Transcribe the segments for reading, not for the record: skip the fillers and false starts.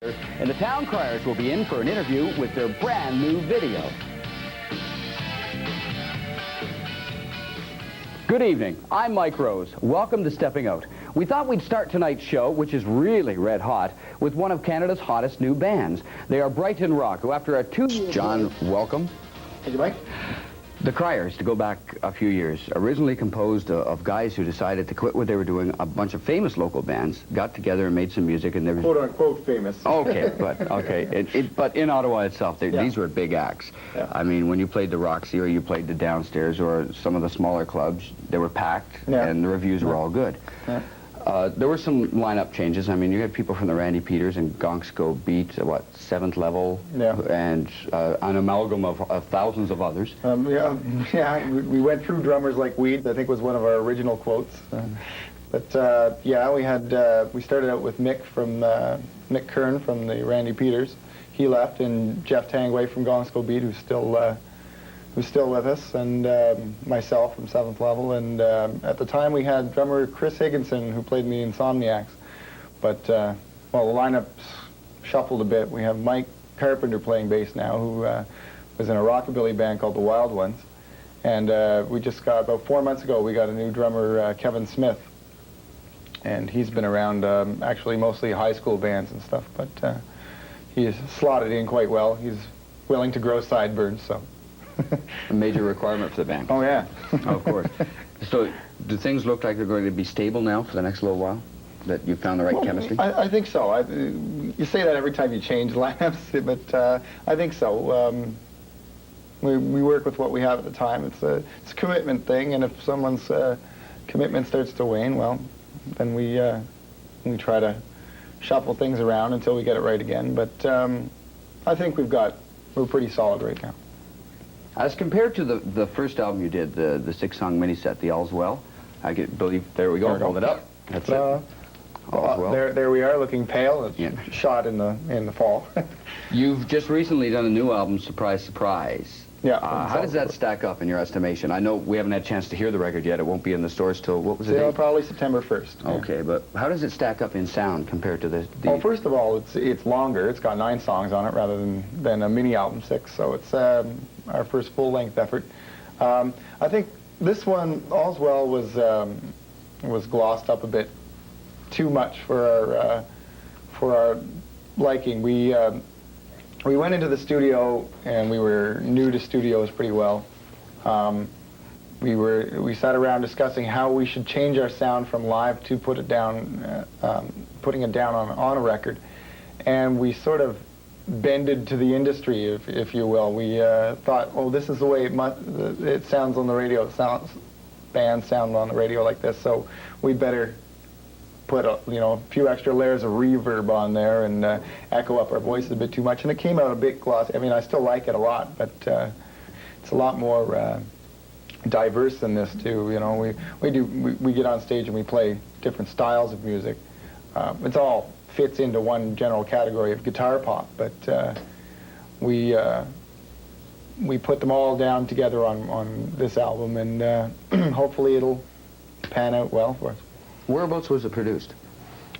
And the Town Criers will be in for an interview with their brand new video. Good evening, I'm Mike Rose. Welcome to Stepping Out. We thought we'd start tonight's show, which is really red hot, with one of Canada's hottest new bands. They are Brighton Rock, who after a 2-year... John, welcome. Thank you, Mike. The Criers, to go back a few years, originally composed of guys who decided to quit what they were doing. A bunch of famous local bands got together and made some music, and they were quote-unquote famous. Okay, but in Ottawa itself, these were big acts. Yeah. I mean, when you played the Roxy or you played the Downstairs or some of the smaller clubs, they were packed, and the reviews were all good. Yeah. There were some lineup changes. I mean, you had people from the Randy Peters and Gonksco Beat, 7th Level, and an amalgam of thousands of others. We went through drummers like weed, I think was one of our original quotes. We started out with Mick Kern from the Randy Peters. He left, and Jeff Tangway from Gonksco Beat, who's still with us, and myself from 7th Level, and at the time we had drummer Chris Higginson, who played in the Insomniacs, but the lineup's shuffled a bit. We have Mike Carpenter playing bass now, who was in a rockabilly band called the Wild Ones, and we just got, about 4 months ago, we got a new drummer, Kevin Smith, and he's been around actually mostly high school bands and stuff, but he's slotted in quite well. He's willing to grow sideburns, so. A major requirement for the band. Oh, yeah. Of course. So, do things look like they're going to be stable now for the next little while? That you found the right chemistry? I think so. You say that every time you change lineups, but I think so. We work with what we have at the time. It's a commitment thing, and if someone's commitment starts to wane, well, then we try to shuffle things around until we get it right again. But I think we're pretty solid right now. As compared to the first album you did, the 6-song mini-set, the All's Well, I believe, there we go, hold it up. That's it. All's Well. There we are, looking pale. It's shot in the fall. You've just recently done a new album, Surprise, Surprise. Yeah. How does that stack up in your estimation? I know we haven't had a chance to hear the record yet. It won't be in the stores till, what was the date? Probably September 1st. Okay, but how does it stack up in sound compared to the... Well, first of all, it's longer. It's got 9 songs on it rather than a mini album 6, so it's our first full-length effort. I think this one, All's Well, was glossed up a bit too much for our liking. We went into the studio, and we were new to studios pretty well. We sat around discussing how we should change our sound from live to putting it down on a record, and we sort of bended to the industry, if you will. We thought, oh, this is the way it sounds on the radio. Bands sound on the radio like this, so we better put a few extra layers of reverb on there and echo up our voices a bit too much, and it came out a bit glossy. I mean, I still like it a lot, but it's a lot more diverse than this too. We get on stage and we play different styles of music. It's all fits into one general category of guitar pop, but we put them all down together on this album, and hopefully it'll pan out well for us. Whereabouts was it produced?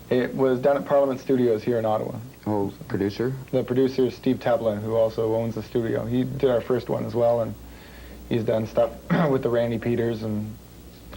It was done at Parliament Studios here in Ottawa. Oh, producer? The producer is Steve Tevlin, who also owns the studio. He did our first one as well, and he's done stuff with the Randy Peters and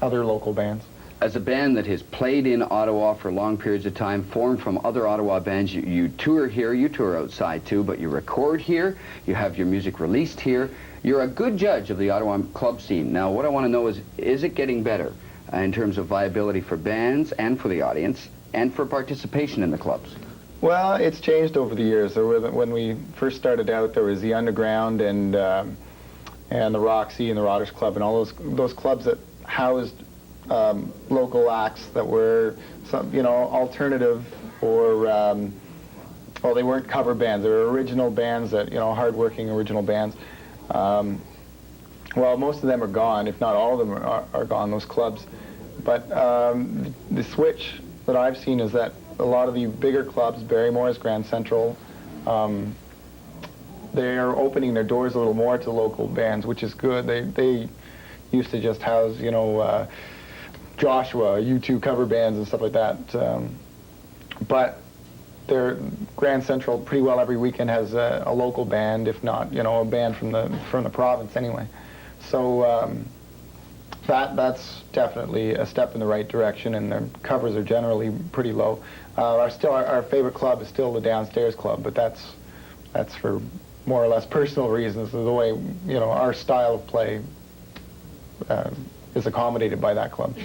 other local bands. As a band that has played in Ottawa for long periods of time, formed from other Ottawa bands, you tour here, you tour outside too, but you record here, you have your music released here. You're a good judge of the Ottawa club scene. Now, what I want to know is it getting better in terms of viability for bands and for the audience and for participation in the clubs? Well, it's changed over the years. When we first started out, there was the Underground and the Roxy and the Rotters Club and all those clubs that housed local acts that were alternative or well, they weren't cover bands. They were original bands that hard-working original bands. Well, most of them are gone, if not all of them are gone, those clubs. But the switch that I've seen is that a lot of the bigger clubs, Barrymore's, Grand Central, they're opening their doors a little more to local bands, which is good. They used to just house, Joshua, U2 cover bands and stuff like that. But Grand Central pretty well every weekend has a local band, if not, a band from the province anyway. So that's definitely a step in the right direction, and the covers are generally pretty low. Our favorite club is still the Downstairs Club, but that's for more or less personal reasons. The way our style of play is accommodated by that club.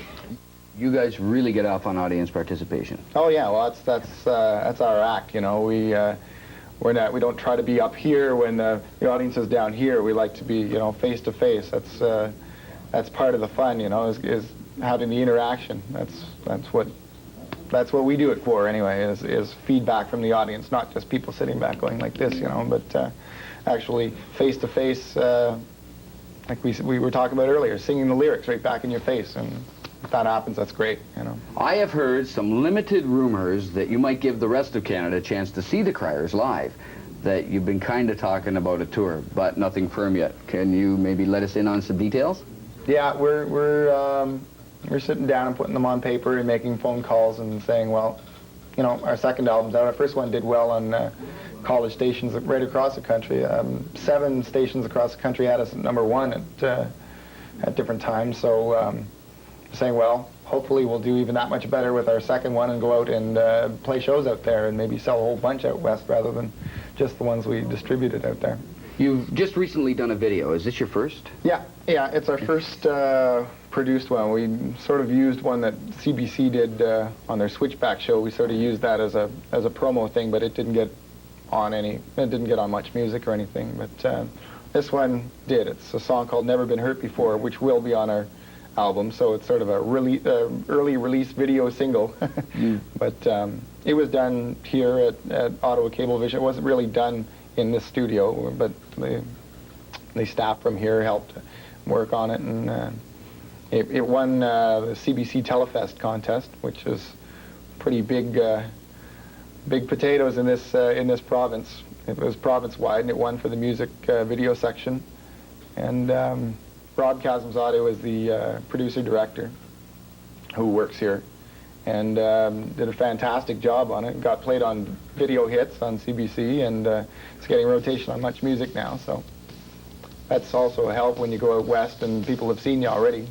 You guys really get off on audience participation. Oh yeah, well that's our act. We don't try to be up here when the audience is down here. We like to be face to face. That's part of the fun. Is having the interaction. That's what we do it for anyway. Is feedback from the audience, not just people sitting back going like this. But actually face to face, like we were talking about earlier, singing the lyrics right back in your face. And if that happens, that's great, I have heard some limited rumors that you might give the rest of Canada a chance to see the Criers live, that you've been kind of talking about a tour, but nothing firm yet. Can you maybe let us in on some details? Yeah, we're sitting down and putting them on paper and making phone calls and saying, well, our second album's out. Our first one did well on college stations right across the country. 7 stations across the country had us at #1 at different times. So saying, well, hopefully we'll do even that much better with our second one and go out and play shows out there and maybe sell a whole bunch out west rather than just the ones we distributed out there. You've just recently done a video. Is this your first? Yeah, it's our first produced one. We sort of used one that CBC did on their Switchback show. We sort of used that as a promo thing, but it didn't get on much music or anything. But this one did. It's a song called Never Been Hurt Before, which will be on our album, so it's sort of a early release video single. But it was done here at Ottawa Cablevision. It wasn't really done in this studio, but the staff from here helped work on it, and it won the CBC Telefest contest, which is pretty big potatoes in this province. It was province-wide, and it won for the music video section. And Rob Kazimzadeh was the producer-director who works here, and did a fantastic job on it. Got played on video hits on CBC, and it's getting rotation on Much Music now, so that's also a help when you go out west and people have seen you already.